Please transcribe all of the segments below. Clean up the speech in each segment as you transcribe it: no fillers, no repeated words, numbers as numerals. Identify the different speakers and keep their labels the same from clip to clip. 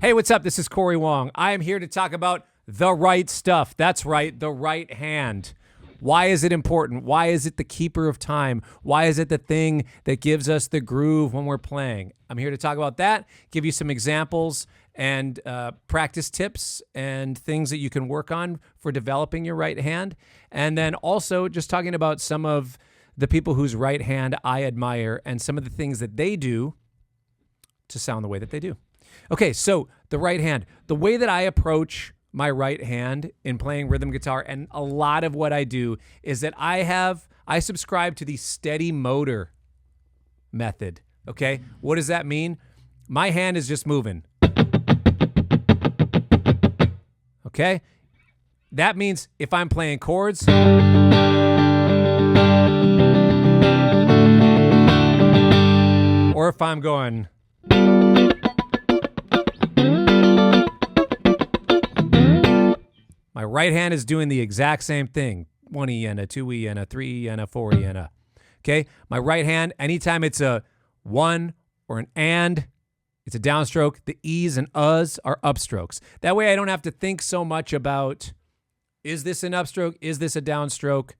Speaker 1: Hey, what's up? This is Cory Wong. I am here to talk about the right stuff. That's right, the right hand. Why is it important? Why is it the keeper of time? Why is it the thing that gives us the groove when we're playing? I'm here to talk about that, give you some examples and practice tips and things that you can work on for developing your right hand. And then also just talking about some of the people whose right hand I admire and some of the things that they do to sound the way that they do. Okay, so the right hand. The way that I approach my right hand in playing rhythm guitar, and a lot of what I do, is that I subscribe to the steady motor method, okay? What does that mean? My hand is just moving. Okay? That means if I'm playing chords, or if I'm going, my right hand is doing the exact same thing. 1 E and a 2 E and a 3 E and a 4 E and a. Okay? My right hand, anytime it's a one or an and, it's a downstroke. The E's and U's are upstrokes. That way I don't have to think so much about, is this an upstroke? Is this a downstroke?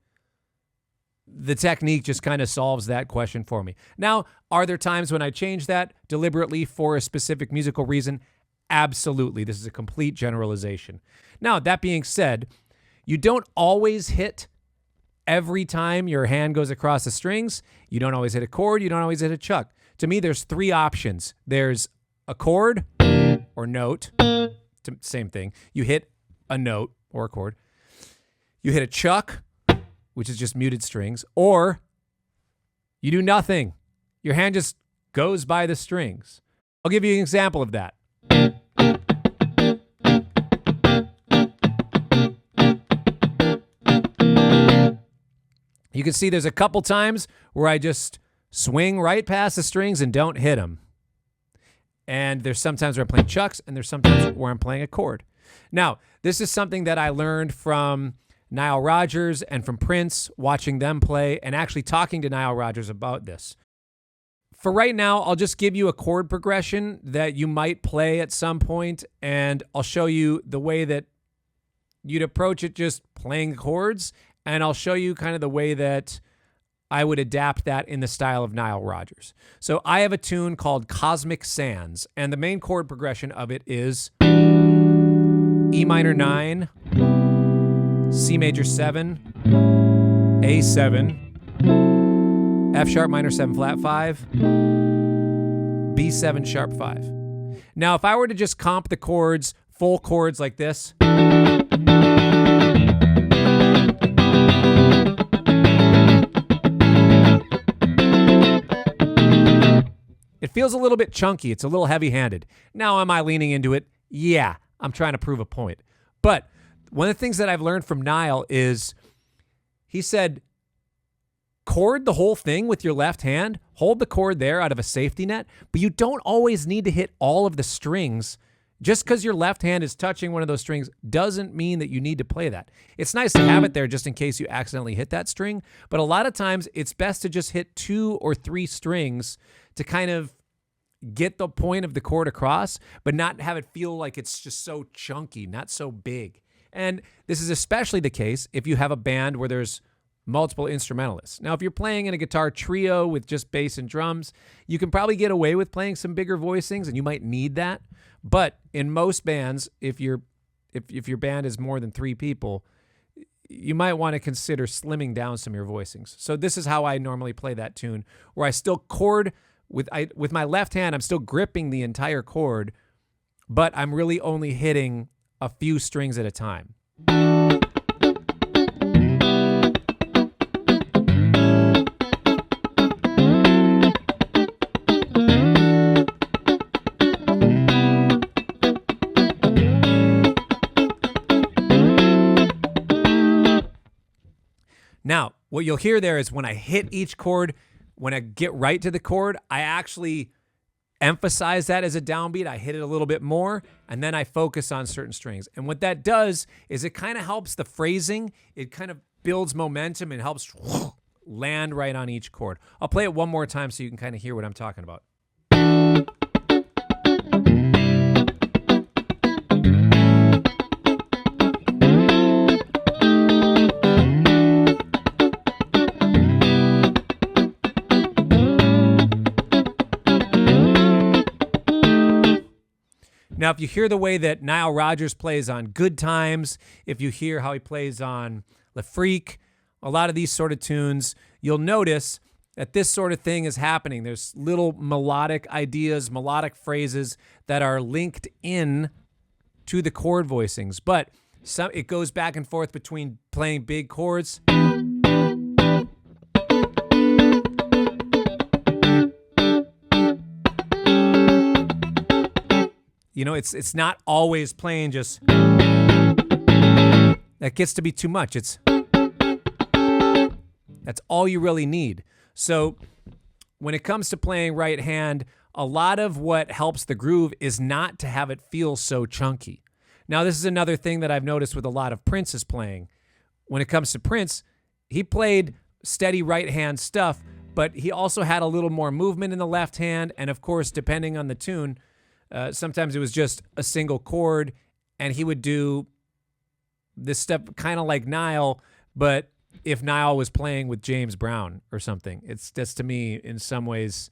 Speaker 1: The technique just kind of solves that question for me. Now, are there times when I change that deliberately for a specific musical reason? Absolutely. This is a complete generalization. Now, that being said, you don't always hit every time your hand goes across the strings. You don't always hit a chord. You don't always hit a chuck. To me, there's three options. There's a chord or note. Same thing. You hit a note or a chord. You hit a chuck, which is just muted strings, or you do nothing. Your hand just goes by the strings. I'll give you an example of that. You can see there's a couple times where I just swing right past the strings and don't hit them. And there's sometimes where I'm playing chucks, and there's sometimes where I'm playing a chord. Now, this is something that I learned from Nile Rodgers and from Prince, watching them play and actually talking to Nile Rodgers about this. For right now, I'll just give you a chord progression that you might play at some point, and I'll show you the way that you'd approach it just playing chords, and I'll show you kind of the way that I would adapt that in the style of Nile Rodgers. So I have a tune called Cosmic Sands, and the main chord progression of it is E minor 9, C major 7, A7, F sharp minor 7 flat 5, B7 sharp 5. Now, if I were to just comp the chords, full chords like this, it feels a little bit chunky. It's a little heavy-handed. Now, am I leaning into it? Yeah, I'm trying to prove a point. But one of the things that I've learned from Nile is he said, chord the whole thing with your left hand, hold the chord there out of a safety net, but you don't always need to hit all of the strings. Just because your left hand is touching one of those strings doesn't mean that you need to play that. It's nice to have it there just in case you accidentally hit that string, but a lot of times it's best to just hit 2 or 3 strings to kind of get the point of the chord across, but not have it feel like it's just so chunky, not so big. And this is especially the case if you have a band where there's multiple instrumentalists. Now, if you're playing in a guitar trio with just bass and drums, you can probably get away with playing some bigger voicings, and you might need that. But in most bands, if your band is more than 3 people, you might want to consider slimming down some of your voicings. So this is how I normally play that tune, where I still chord with my left hand. I'm still gripping the entire chord, but I'm really only hitting a few strings at a time. Now, what you'll hear there is when I hit each chord, when I get right to the chord, I actually emphasize that as a downbeat. I hit it a little bit more, and then I focus on certain strings. And what that does is it kind of helps the phrasing. It kind of builds momentum and helps land right on each chord. I'll play it one more time so you can kind of hear what I'm talking about. Now, if you hear the way that Nile Rodgers plays on Good Times, if you hear how he plays on Le Freak, a lot of these sort of tunes, you'll notice that this sort of thing is happening. There's little melodic ideas, melodic phrases that are linked in to the chord voicings, but it goes back and forth between playing big chords. You know, it's not always playing just. That gets to be too much. That's all you really need. So when it comes to playing right hand, a lot of what helps the groove is not to have it feel so chunky. Now, this is another thing that I've noticed with a lot of Prince's playing. When it comes to Prince, he played steady right hand stuff, but he also had a little more movement in the left hand. And of course, depending on the tune, sometimes it was just a single chord, and he would do this stuff kind of like Nile, but if Nile was playing with James Brown or something. It's just, to me, in some ways,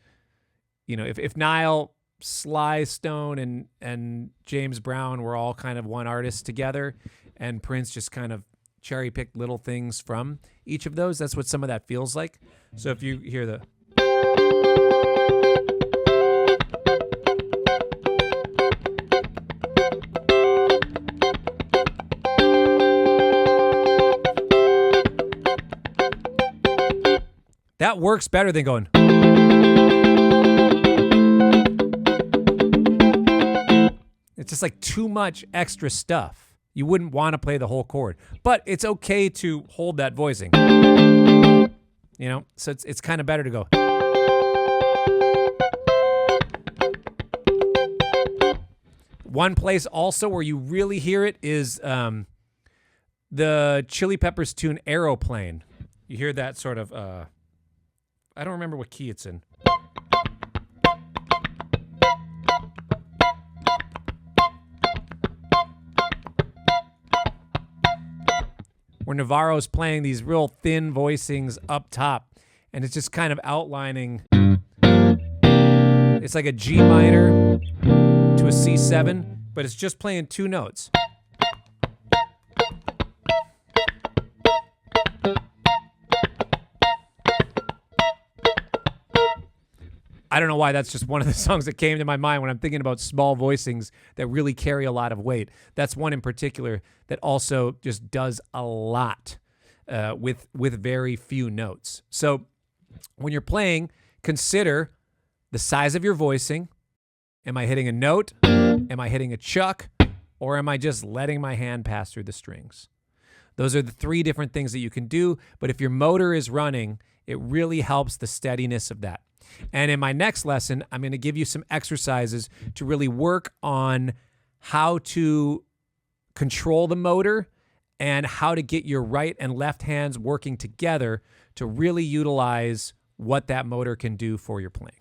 Speaker 1: you know, if Nile, Sly Stone, and James Brown were all kind of one artist together, and Prince just kind of cherry-picked little things from each of those, that's what some of that feels like. So if you hear the... That works better than going. It's just like too much extra stuff. You wouldn't want to play the whole chord, but it's okay to hold that voicing. You know, so it's kind of better to go. One place also where you really hear it is the Chili Peppers tune Aeroplane. You hear that sort of, I don't remember what key it's in. Where Navarro's playing these real thin voicings up top, and it's just kind of outlining. It's like a G minor to a C7, but it's just playing two notes. I don't know why that's just one of the songs that came to my mind when I'm thinking about small voicings that really carry a lot of weight. That's one in particular that also just does a lot with very few notes. So when you're playing, consider the size of your voicing. Am I hitting a note? Am I hitting a chuck? Or am I just letting my hand pass through the strings? Those are the three different things that you can do. But if your motor is running, it really helps the steadiness of that. And in my next lesson, I'm going to give you some exercises to really work on how to control the motor and how to get your right and left hands working together to really utilize what that motor can do for your playing.